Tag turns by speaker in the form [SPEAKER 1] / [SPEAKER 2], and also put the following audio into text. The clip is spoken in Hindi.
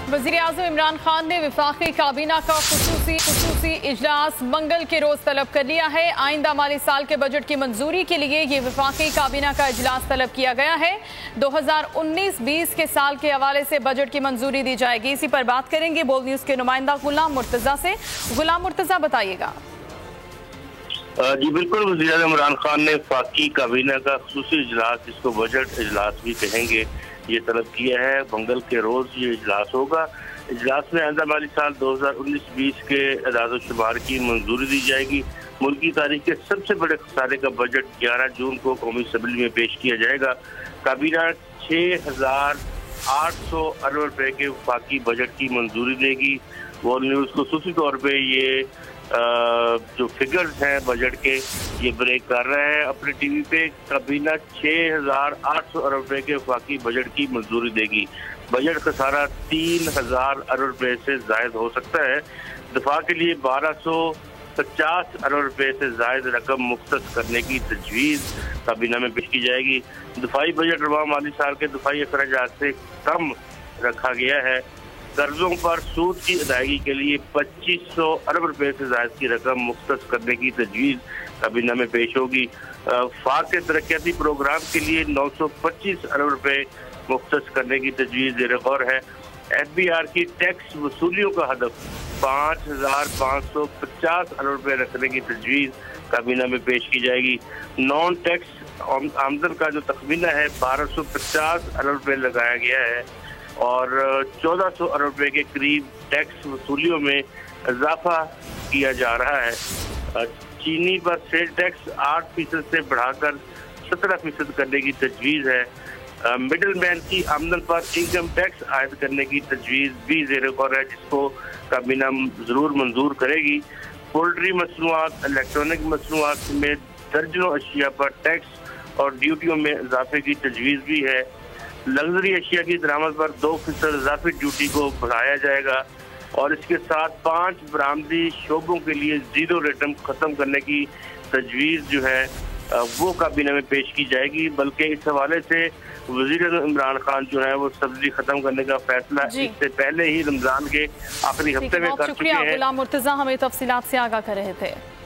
[SPEAKER 1] वज़ीर-ए-आज़म इमरान खान ने वफाकी काबीना का खुसूसी इजलास मंगल के रोज तलब कर लिया है। आइंदा माली साल के बजट की मंजूरी के लिए ये वफाकी काबीना का इजलास तलब किया गया है। 2019-20 के साल के हवाले से बजट की मंजूरी दी जाएगी। इसी पर बात करेंगे बोल न्यूज के नुमाइंदा गुलाम मुर्तजा से। गुलाम मुर्तजा, बताइएगा।
[SPEAKER 2] जी बिल्कुल, वज़ीर-ए-आज़म इमरान खान ने वफाकी काबीना का खुसूसी इजलास, जिसको बजट इजलास भी कहेंगे, ये तलब किया है। मंगल के रोज ये इजलास होगा। इजलास में आइंदा माली साल 2019-20 के अदाद शुमार की मंजूरी दी जाएगी। मुल्क की तारीख के सबसे बड़े खसारे का बजट 11 जून को कौमी असम्बली में पेश किया जाएगा। काबीना 6,800 अरब रुपए के वफाकी बजट की मंजूरी देगी। वर्ल्ड न्यूज़ खुसूसी तौर पर ये जो फिगर्स हैं बजट के, ये ब्रेक कर रहा है अपने टीवी पे। काबीना 6,800 अरब रुपए के वफाकी बजट की मंजूरी देगी। बजट खसारा 3,000 अरब रुपए से जायद हो सकता है। दफा के लिए 1,250 अरब रुपए से जायद रकम मुख्तस करने की तजवीज़ काबीना में पेश की जाएगी। दफाई बजट रवा माली साल के दफाई अखराजात से कम रखा गया है। कर्जों पर सूद की अदायगी के लिए 2,500 अरब रुपए से ज्यादा की रकम मुख्तस करने की तजवीज़ काबीना में पेश होगी। फाक के तरक्याती प्रोग्राम के लिए 925 अरब रुपए मुख्तस करने की तजवीज़ ज़ेर गौर है। FBR की टैक्स वसूलियों का हदफ 5,550 अरब रुपए रखने की तजवीज़ काबीना में पेश की जाएगी। नॉन टैक्स आमदन का जो तखमीना है 1,250 अरब रुपए लगाया गया है और 1,400 अरब रुपए के करीब टैक्स वसूलियों में इजाफा किया जा रहा है। चीनी पर सेल टैक्स 8% से बढ़ाकर 17% करने की तजवीज़ है। मिडिल मैन की आमदन पर इनकम टैक्स आयद करने की तजवीज़ भी ज़ेर गौर है, जिसको काबीना ज़रूर मंजूर करेगी। पोल्ट्री मसनूआत, इलेक्ट्रॉनिक मसनूआत समेत दर्जनों अशिया पर टैक्स और ड्यूटियों में इजाफे की तजवीज़ भी है। लग्जरी अशिया की दरामद पर 2% इजाफी ड्यूटी को बढ़ाया जाएगा और इसके साथ 5 बरामदी शोबों के लिए 0 रेटम खत्म करने की तजवीज़ जो है वो काबीना में पेश की जाएगी। बल्कि इस हवाले से वज़ीर-ए-आज़म इमरान खान जो है वो सब्जी खत्म करने का फैसला इससे पहले ही रमजान के आखिरी हफ्ते में कर चुके हैं।
[SPEAKER 1] गुलाम मुर्तजा हमें तफसीलात से आगाह कर रहे थे।